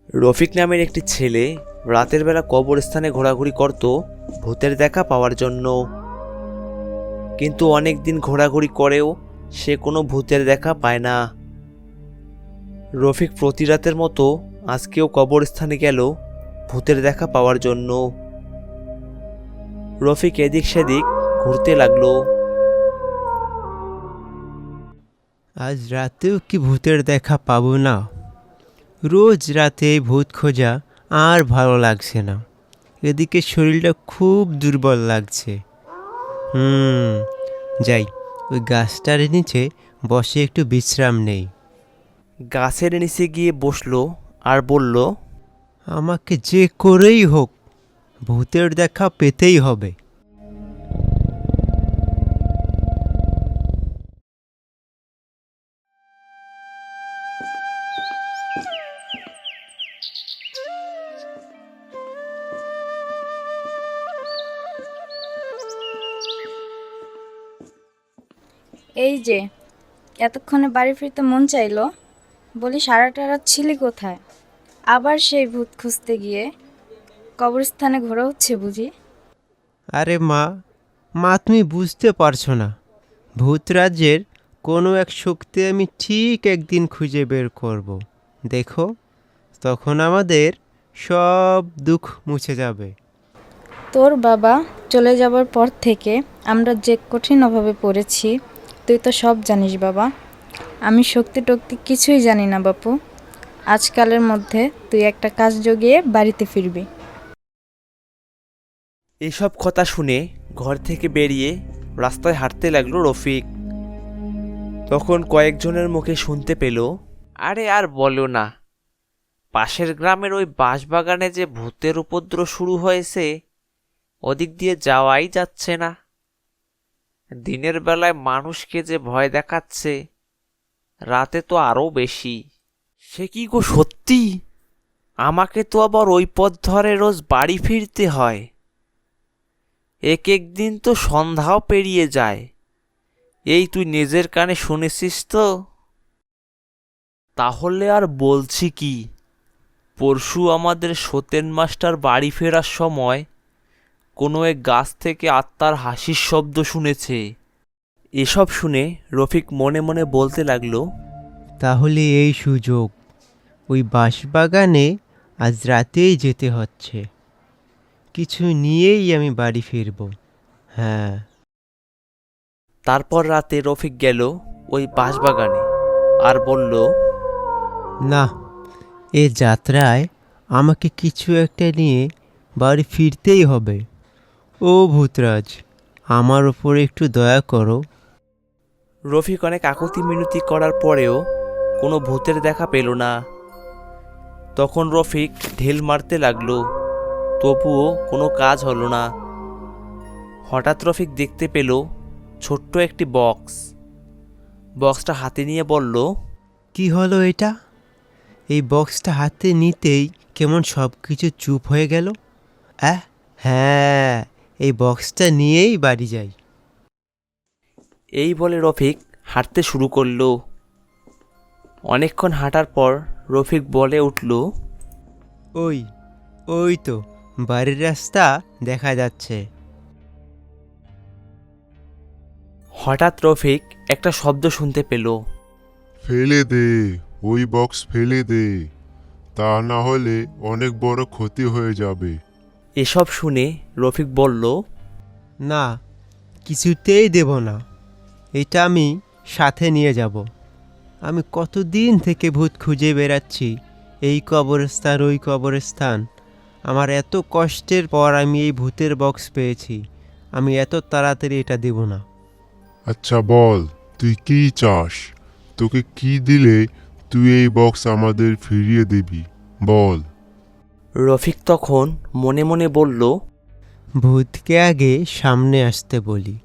রফিক নামের একটি ছেলে রাতের বেলা কবরস্থানে ঘোরাঘুরি করত ভূতের দেখা পাওয়ার জন্য। কিন্তু অনেক দিন ঘোরাঘুরি করেও সে কোনো ভূতের দেখা পায় না। রফিক প্রতি রাতের মতো আজকেও কবরস্থানে গেল ভূতের দেখা পাওয়ার জন্য। রফিক এদিক সেদিক ঘুরতে লাগলো। আজ রাতেও কি ভূতের দেখা পাবো না? রোজ রাতে ভূত খোঁজা আর ভালো লাগছে না। এদিকে শরীরটা খুব দুর্বল লাগছে। যাই, ওই গাছটার নিচে বসে একটু বিশ্রাম নেই। গাছের নিচে গিয়ে বসলো আর বলল, আমাকে যে করেই হোক ভূতের দেখা পেতেই হবে। এই যে এতক্ষণে বাড়ি ফিরতে মন চাইলো, বলি সারাটা রাত ছিলি কোথায়? আবার সেই ভূত খুঁজতে গিয়ে কবরস্থানে ঘোরা হচ্ছে বুঝি? আরে মা তুমি বুঝতে পারছো না। ভূত রাজ্যের কোনো এক শক্তি আমি ঠিক একদিন খুঁজে বের করব। দেখো, তখন আমাদের সব দুঃখ মুছে যাবে। তোর বাবা চলে যাবার পর থেকে আমরা যে কঠিন অভাবে পড়েছি, তুই তো সব জানিস বাবা। আমি শক্তি টক্তি কিছুই জানি না বাপু। আজকালের মধ্যে তুই একটা কাজ জগিয়ে বাড়িতে ফিরবি। এসব কথা শুনে ঘর থেকে বেরিয়ে রাস্তায় হাঁটতে লাগলো রফিক। তখন কয়েকজনের মুখে শুনতে পেল, আরে আর বলো না, পাশের গ্রামের ওই বাঁশবাগানে যে ভূতের উপদ্রব শুরু হয়েছে, ওদিক দিয়ে যাওয়াই যাচ্ছে না। দিনের বেলায় মানুষকে যে ভয় দেখাচ্ছে, রাতে তো আরও বেশি। সে কি গো সত্যি? আমাকে তো আবার ওই পথ ধরে রোজ বাড়ি ফিরতে হয়। এক দিন তো সন্ধ্যাও পেরিয়ে যায়। এই তুই নিজের কানে শুনেছিস তো? তাহলে আর বলছি কি, পরশু আমাদের সতেন মাস্টার বাড়ি ফেরার সময় কোনো এক গাছ থেকে আত্মার হাসির শব্দ শুনেছে। এসব শুনে রফিক মনে মনে বলতে লাগলো, তাহলে এই সুযোগ, ওই বাঁশবাগানে আজ রাতেই যেতে হচ্ছে। কিছু নিয়েই আমি বাড়ি ফিরব। হ্যাঁ। তারপর রাতে রফিক গেল ওই বাঁশবাগানে আর বলল, না, এ যাত্রায় আমাকে কিছু একটা নিয়ে বাড়ি ফিরতেই হবে। ও ভূতরাজ, আমার ওপর একটু দয়া করো। রফিক অনেক আকুতি মিনতি করার পরেও কোনো ভূতের দেখা পেল না। তখন রফিক ঢিল মারতে লাগলো, তবুও কোনো কাজ হলো না। হঠাৎ রফিক দেখতে পেল ছোট্ট একটি বক্স। বক্সটা হাতে নিয়ে বলল, কি হলো এটা? এই বক্সটা হাতে নিতেই কেমন সব কিছু চুপ হয়ে গেল। হ্যাঁ, এই বক্সটা নিয়েই বাড়ি যাই। এই বলে রফিক হাঁটতে শুরু করলো। অনেকক্ষণ হাঁটার পর রফিক বলে উঠল, ওই ওই তো বাড়ির রাস্তা দেখা যাচ্ছে। হঠাৎ রফিক একটা শব্দ শুনতে পেল। ফেলে দে, ওই বক্স ফেলে দে, তা না হলে অনেক বড় ক্ষতি হয়ে যাবে। এসব শুনে রফিক বলল, না, কিছুতেই দেব না। এটা আমি সাথে নিয়ে যাব। আমি কতদিন থেকে ভূত খুঁজে বেড়াচ্ছি, এই কবরস্থান ওই কবরস্থান। আমার এত কষ্টের পর আমি এই ভূতের বক্স পেয়েছি। আমি এত তাড়াতাড়ি এটা দেব না। আচ্ছা বল, তুই কি চাস? তোকে কি দিলে তুই এই বক্স আমাদের ফিরিয়ে দিবি, বল। রফিক তখন মনে মনে বলল, ভূতকে আগে সামনে আসতে বলি,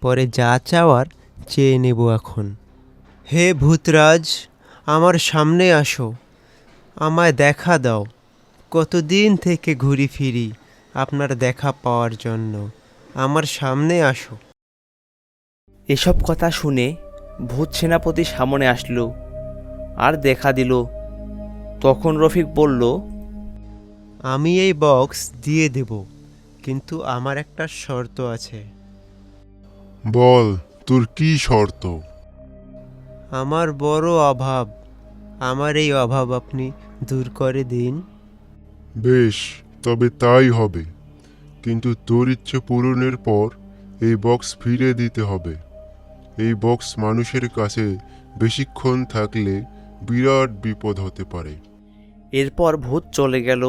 পরে যা চাওয়ার চেয়ে নেব এখন। হে ভূতরাজ, আমার সামনে আসো, আমায় দেখা দাও। কতদিন থেকে ঘুরি ফিরি আপনার দেখা পাওয়ার জন্য। আমার সামনে আসো। এসব কথা শুনে ভূত সেনাপতি সামনে আসলো আর দেখা দিল। তখন রফিক বলল, আমি এই বক্স দিয়ে দেব, কিন্তু আমার একটা শর্ত আছে। বল, তোর কি শর্ত? আমার বড় অভাব, আমার এই অভাব আপনি দূর করে দিন। বেশ, তবে তাই হবে, কিন্তু তোর ইচ্ছে পূরণের পর এই বক্স ফিরে দিতে হবে। এই বক্স মানুষের কাছে বেশিক্ষণ থাকলে বিরাট বিপদ হতে পারে। এরপর ভূত চলে গেল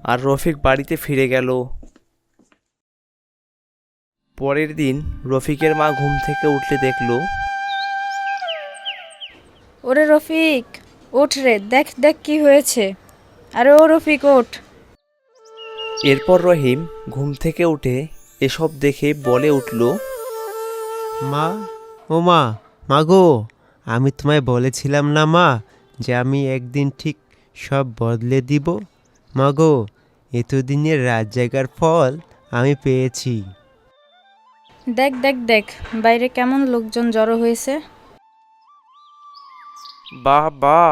আর রফিক বাড়িতে ফিরে গেল। পরের দিন রফিকের মা ঘুম থেকে উঠলে দেখল, ওরে রফিক, ওঠ রে, দেখ দেখ কি হয়েছে। আরে ও রফিক, ওঠ। এরপর রহিম ঘুম থেকে উঠে এসব দেখে বলে উঠল, মা, ও মা, মাগো, আমি তোমায় বলেছিলাম না মা, যে আমি একদিন ঠিক সব বদলে দিব। মাগো, এতদিনের রাত জাগার ফল আমি পেয়েছি। দেখ দেখ দেখ, বাইরে কেমন লোকজন জড়ো হয়েছে। বাহ বাহ,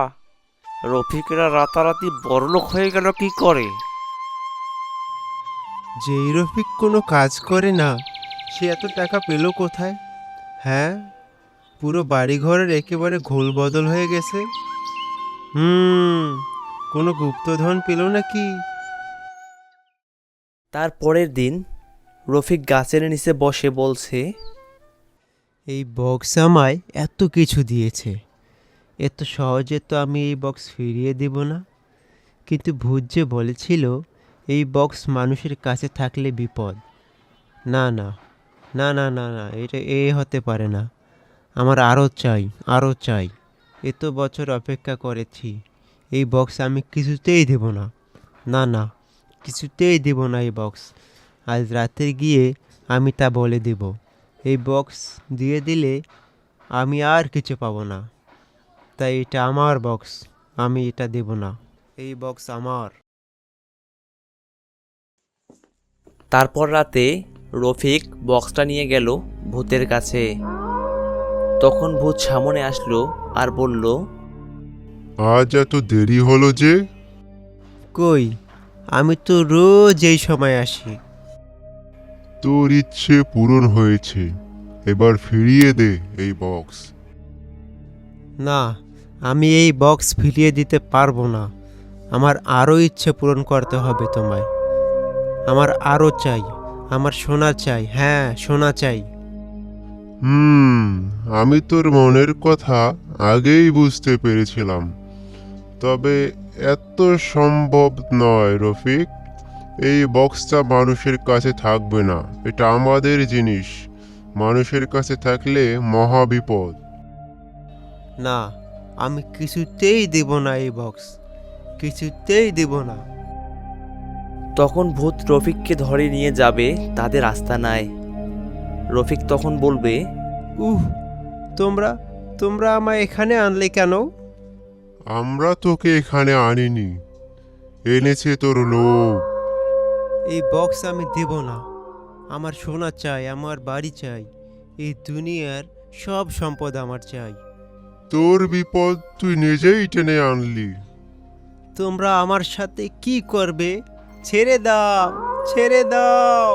রফিকরা রাতারাতি বড়লোক হয়ে গেল কি করে? যেই রফিক কোনো কাজ করে না, সে এত টাকা পেল কোথায়? হ্যাঁ, পুরো বাড়িঘরের একেবারে ঘোল বদল হয়ে গেছে। কোনো গুপ্তধন পেল নাকি? তার পরের দিন রফিক গাছের নিচে বসে বলছে, এই বক্স আমায় এত কিছু দিয়েছে, এত সহজে তো আমি এই বক্স ফিরিয়ে দেব না। কিন্তু ভূত যে বলেছিল এই বক্স মানুষের কাছে থাকলে বিপদ। না না না না না না, এটা হতে পারে না। আমার আরও চাই, আরও চাই। এত বছর অপেক্ষা করেছি, এই বক্স আমি কিছুতেই দেব না। না না, কিছুতেই দেব না এই বক্স। আজ রাতে গিয়ে আমি তা বলে দেব। এই বক্স দিয়ে দিলে আমি আর কিছু পাবো না। তাই এটা আমার বক্স, আমি এটা দেব না। এই বক্স আমার। তারপর রাতে রফিক বক্সটা নিয়ে গেল ভূতের কাছে। তখন ভূত সামনে আসলো আর বলল, আজ এত দেরি হলো যে? কই, আমি তো রোজ এই সময় আসি। তোর ইচ্ছে পূরণ হয়েছে, এবার ফিরিয়ে দে এই বক্স। না, আমি এই বক্স ফিরিয়ে দিতে পারবো না। আমার আরও ইচ্ছে পূরণ করতে হবে তোমায়। আমার আরও চাই, আমার সোনা চাই, হ্যাঁ সোনা চাই। আমি তোর মনের কথা আগেই বুঝতে পেরেছিলাম, তবে এত সম্ভব নয় রফিক। এই বক্সটা মানুষের কাছে থাকবে না, এটা আমাদের জিনিস। মানুষের কাছে থাকলে মহা বিপদ। না, আমি কিছুতেই দেব না এই বক্স, কিছুতেই দেব না। তখন ভূত রফিককে ধরে নিয়ে যাবে তাদের আস্তানায়। রফিক তখন বলবে, তোমরা তোমরা আমায় এখানে আনলে কেন? আমরা তোকে এখানে আনিনি, এনেছে তোর লোভ। এই বক্স আমি দেব না। আমার সোনা চাই, আমার বাড়ি চাই, এই দুনিয়ার সব সম্পদ আমার চাই। তোর বিপদ তুই নিজেই টেনে আনলি। তোমরা আমার সাথে কি করবে? ছেড়ে দাও, ছেড়ে দাও।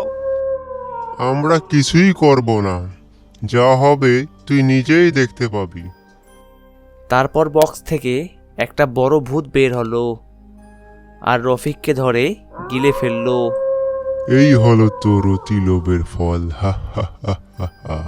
আমরা কিছুই করব না, যা হবে তুই নিজেই দেখতে পাবি। তারপর বক্স থেকে একটা বড় ভূত বের হলো আর রফিককে ধরে গিলে ফেললো। এই হলো তোর অতি লোভের ফল, হা হা হা হা হা।